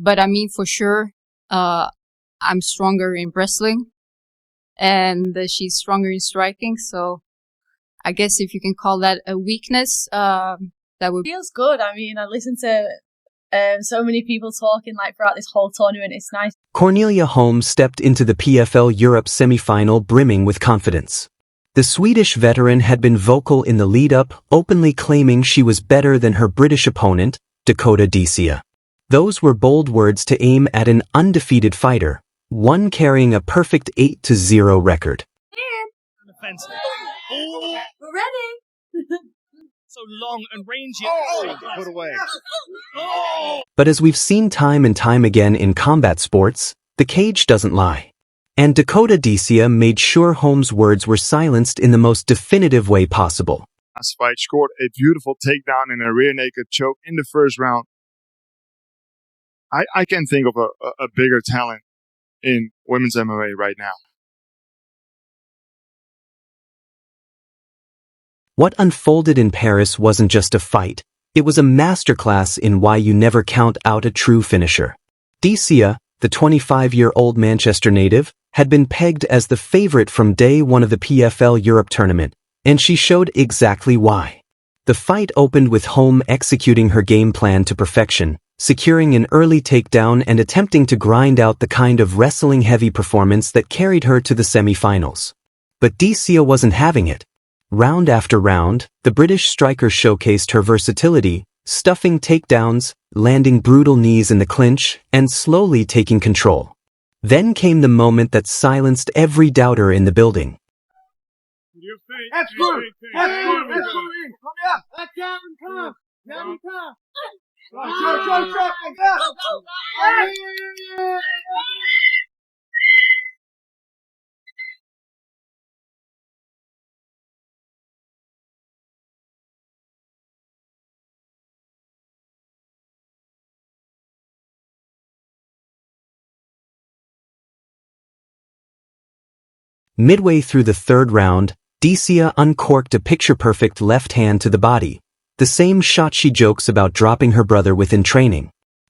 But I mean, for sure, I'm stronger in wrestling, and she's stronger in striking. So I guess if you can call that a weakness, that would feels good. I mean, I listened to so many people talking like throughout this whole tournament. It's nice. Cornelia Holm stepped into the PFL Europe semi-final brimming with confidence. The Swedish veteran had been vocal in the lead-up, openly claiming she was better than her British opponent, Dakota Ditcheva. Those were bold words to aim at an undefeated fighter, one carrying a perfect 8-0 record. We're ready. So long and rangy. Put away. But as we've seen time and time again in combat sports, the cage doesn't lie. And Dakota Ditcheva made sure Holm's words were silenced in the most definitive way possible. Last fight, scored a beautiful takedown and a rear naked choke in the first round. I can't think of a bigger talent in women's MMA right now. What unfolded in Paris wasn't just a fight, it was a masterclass in why you never count out a true finisher. Ditcheva, the 25-year-old Manchester native, had been pegged as the favorite from day one of the PFL Europe tournament, and she showed exactly why. The fight opened with Holm executing her game plan to perfection, securing an early takedown and attempting to grind out the kind of wrestling-heavy performance that carried her to the semi-finals. But Ditcheva wasn't having it. Round after round, the British striker showcased her versatility, stuffing takedowns, landing brutal knees in the clinch, and slowly taking control. Then came the moment that silenced every doubter in the building. That's good. That's good. That's good. Come down. Come. Midway through the third round, Ditcheva uncorked a picture-perfect left hand to the body, the same shot she jokes about dropping her brother with in training.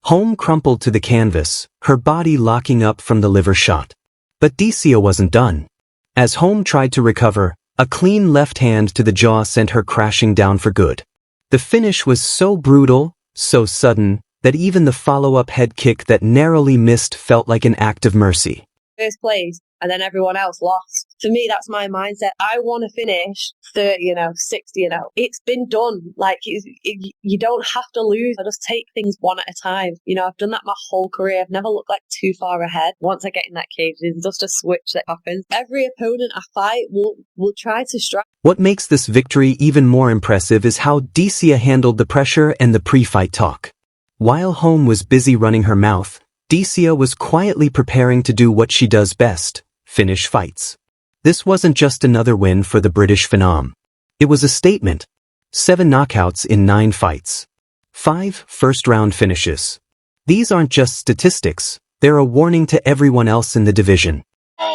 Holm crumpled to the canvas, her body locking up from the liver shot. But Ditcheva wasn't done. As Holm tried to recover, a clean left hand to the jaw sent her crashing down for good. The finish was so brutal, so sudden, that even the follow-up head kick that narrowly missed felt like an act of mercy. First place, and then everyone else lost. For me, that's my mindset. I want to finish 30-0, 60-0. It's been done. Like, you don't have to lose. I just take things one at a time. I've done that my whole career. I've never looked like too far ahead. Once I get in that cage, there's just a switch that happens. Every opponent I fight will try to strike. What makes this victory even more impressive is how Ditcheva handled the pressure and the pre-fight talk. While Holm was busy running her mouth, Ditcheva was quietly preparing to do what she does best, finish fights. This wasn't just another win for the British phenom. It was a statement. 7 knockouts in 9 fights. 5 first-round finishes. These aren't just statistics, they're a warning to everyone else in the division. The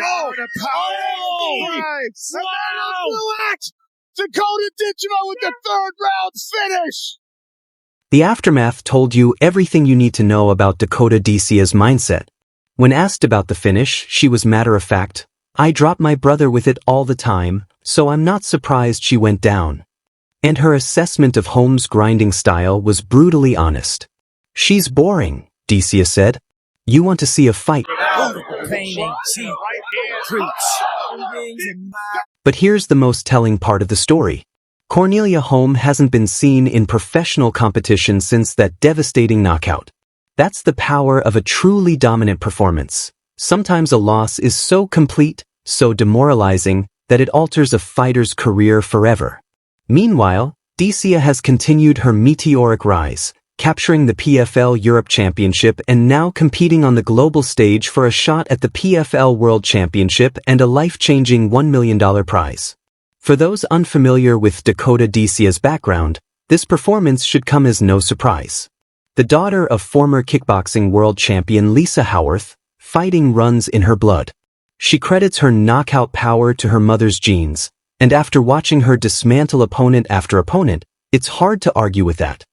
power of Dakota Ditcheva with the third round finish! The aftermath told you everything you need to know about Dakota Ditcheva's mindset. When asked about the finish, she was matter-of-fact, "I drop my brother with it all the time, so I'm not surprised she went down." And her assessment of Holm's grinding style was brutally honest. "She's boring," Ditcheva said. "You want to see a fight." But here's the most telling part of the story. Cornelia Holm hasn't been seen in professional competition since that devastating knockout. That's the power of a truly dominant performance. Sometimes a loss is so complete, so demoralizing, that it alters a fighter's career forever. Meanwhile, Ditcheva has continued her meteoric rise, capturing the PFL Europe Championship and now competing on the global stage for a shot at the PFL World Championship and a life-changing $1 million prize. For those unfamiliar with Dakota Ditcheva's background, this performance should come as no surprise. The daughter of former kickboxing world champion Lisa Howarth, fighting runs in her blood. She credits her knockout power to her mother's genes, and after watching her dismantle opponent after opponent, it's hard to argue with that.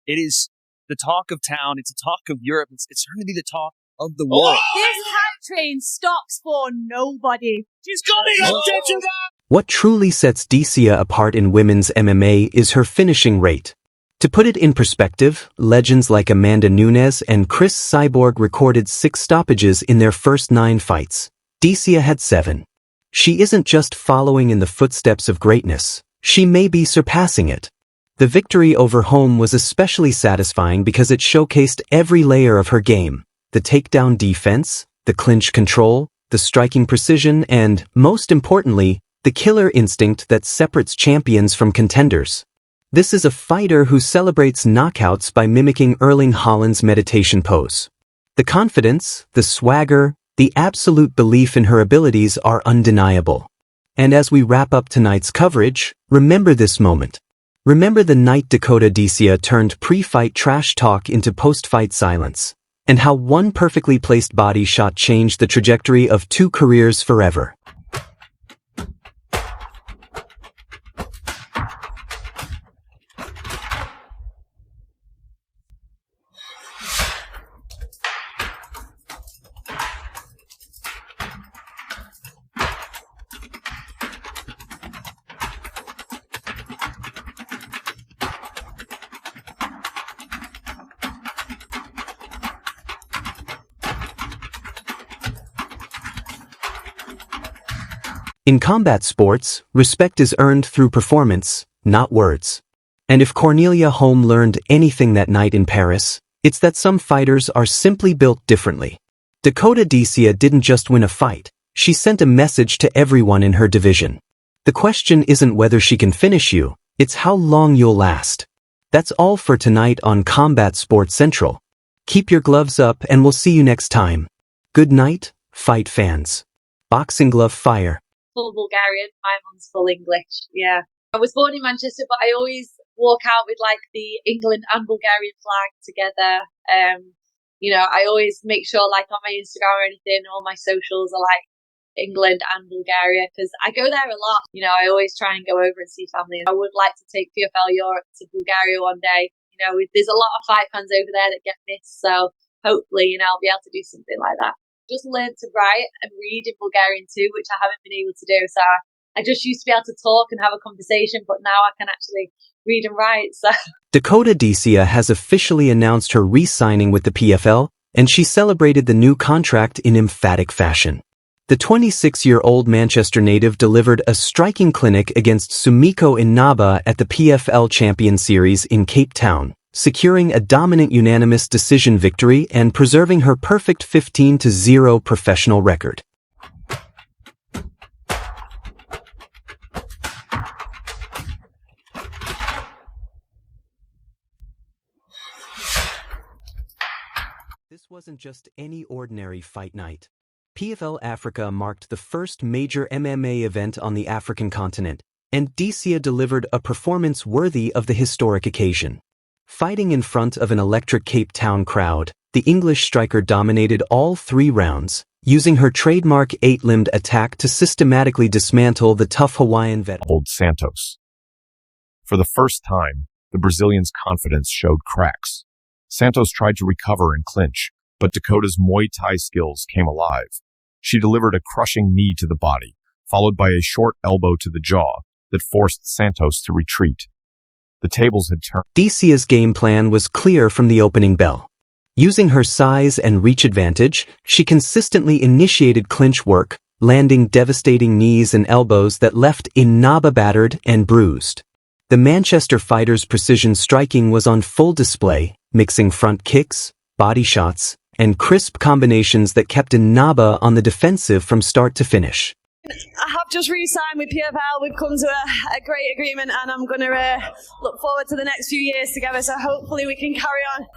It is the talk of town. It's a talk of Europe. It's starting to be the talk of the world. This hype train stops for nobody. She's got it! What truly sets Ditcheva apart in women's MMA is her finishing rate. To put it in perspective, legends like Amanda Nunes and Chris Cyborg recorded 6 stoppages in their first 9 fights. Ditcheva had 7. She isn't just following in the footsteps of greatness, she may be surpassing it. The victory over Holm was especially satisfying because it showcased every layer of her game: the takedown defense, the clinch control, the striking precision, and, most importantly, the killer instinct that separates champions from contenders. This is a fighter who celebrates knockouts by mimicking Erling Haaland's meditation pose. The confidence, the swagger, the absolute belief in her abilities are undeniable. And as we wrap up tonight's coverage, remember this moment. Remember the night Dakota Ditcheva turned pre-fight trash talk into post-fight silence, and how one perfectly placed body shot changed the trajectory of 2 careers forever. In combat sports, respect is earned through performance, not words. And if Cornelia Holm learned anything that night in Paris, it's that some fighters are simply built differently. Dakota Ditcheva didn't just win a fight, she sent a message to everyone in her division. The question isn't whether she can finish you, it's how long you'll last. That's all for tonight on Combat Sports Central. Keep your gloves up and we'll see you next time. Good night, fight fans. Boxing glove fire. Full Bulgarian, my mum's full English, yeah. I was born in Manchester, but I always walk out with like the England and Bulgarian flag together. I always make sure like on my Instagram or anything, all my socials are like England and Bulgaria, because I go there a lot. I always try and go over and see family. I would like to take PFL Europe to Bulgaria one day. There's a lot of fight fans over there that get missed, so hopefully, I'll be able to do something like that. Just learned to write and read in Bulgarian too, which I haven't been able to do. So I just used to be able to talk and have a conversation, but now I can actually read and write. So Dakota Ditcheva has officially announced her re-signing with the PFL, and she celebrated the new contract in emphatic fashion. The 26-year-old Manchester native delivered a striking clinic against Sumiko Inaba at the PFL Champion Series in Cape Town, securing a dominant unanimous decision victory and preserving her perfect 15-0 professional record. This wasn't just any ordinary fight night. PFL Africa marked the first major MMA event on the African continent, and Ditcheva delivered a performance worthy of the historic occasion. Fighting in front of an electric Cape Town crowd, the English striker dominated all 3 rounds, using her trademark 8-limbed attack to systematically dismantle the tough Hawaiian vet Santos. For the first time, the Brazilian's confidence showed cracks. Santos tried to recover and clinch, but Dakota's Muay Thai skills came alive. She delivered a crushing knee to the body, followed by a short elbow to the jaw that forced Santos to retreat. The tables had turned. Ditcheva's game plan was clear from the opening bell. Using her size and reach advantage, she consistently initiated clinch work, landing devastating knees and elbows that left Inaba battered and bruised. The Manchester fighter's precision striking was on full display, mixing front kicks, body shots, and crisp combinations that kept Inaba on the defensive from start to finish. I have just re-signed with PFL. We've come to a great agreement, and I'm going to look forward to the next few years together, so hopefully we can carry on.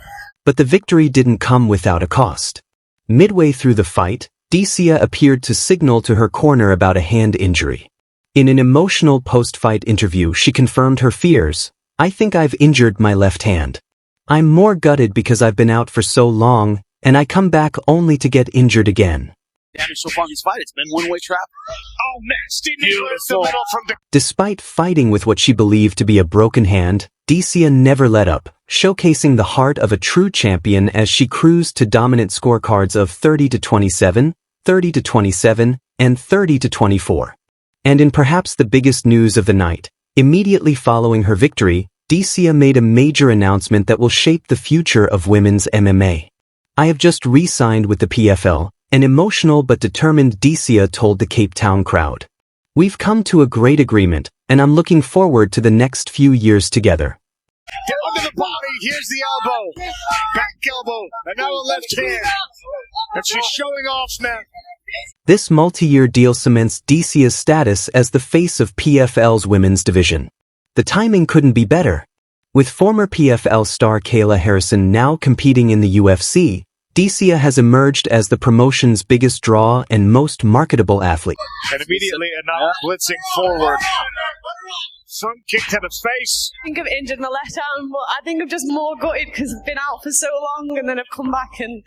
But the victory didn't come without a cost. Midway through the fight, Ditcheva appeared to signal to her corner about a hand injury. In an emotional post-fight interview, she confirmed her fears. "I think I've injured my left hand. I'm more gutted because I've been out for so long, and I come back only to get injured again." damage so far in this fight. It's been one-way trap. Oh, nasty knee lifts the middle from the... Despite fighting with what she believed to be a broken hand, Ditcheva never let up, showcasing the heart of a true champion as she cruised to dominant scorecards of 30-27, 30-27, and 30-24. And in perhaps the biggest news of the night, immediately following her victory, Ditcheva made a major announcement that will shape the future of women's MMA. "I have just re-signed with the PFL," an emotional but determined Ditcheva told the Cape Town crowd. "We've come to a great agreement, and I'm looking forward to the next few years together." Get under the body, here's the elbow. Back elbow, and now a left hand. And she's showing off now. This multi-year deal cements Ditcheva's status as the face of PFL's women's division. The timing couldn't be better. With former PFL star Kayla Harrison now competing in the UFC, Ditcheva has emerged as the promotion's biggest draw and most marketable athlete. And immediately enough, blitzing forward. Some kick to the face. I think I've injured my left arm, but I think I'm just more gutted because I've been out for so long and then I've come back and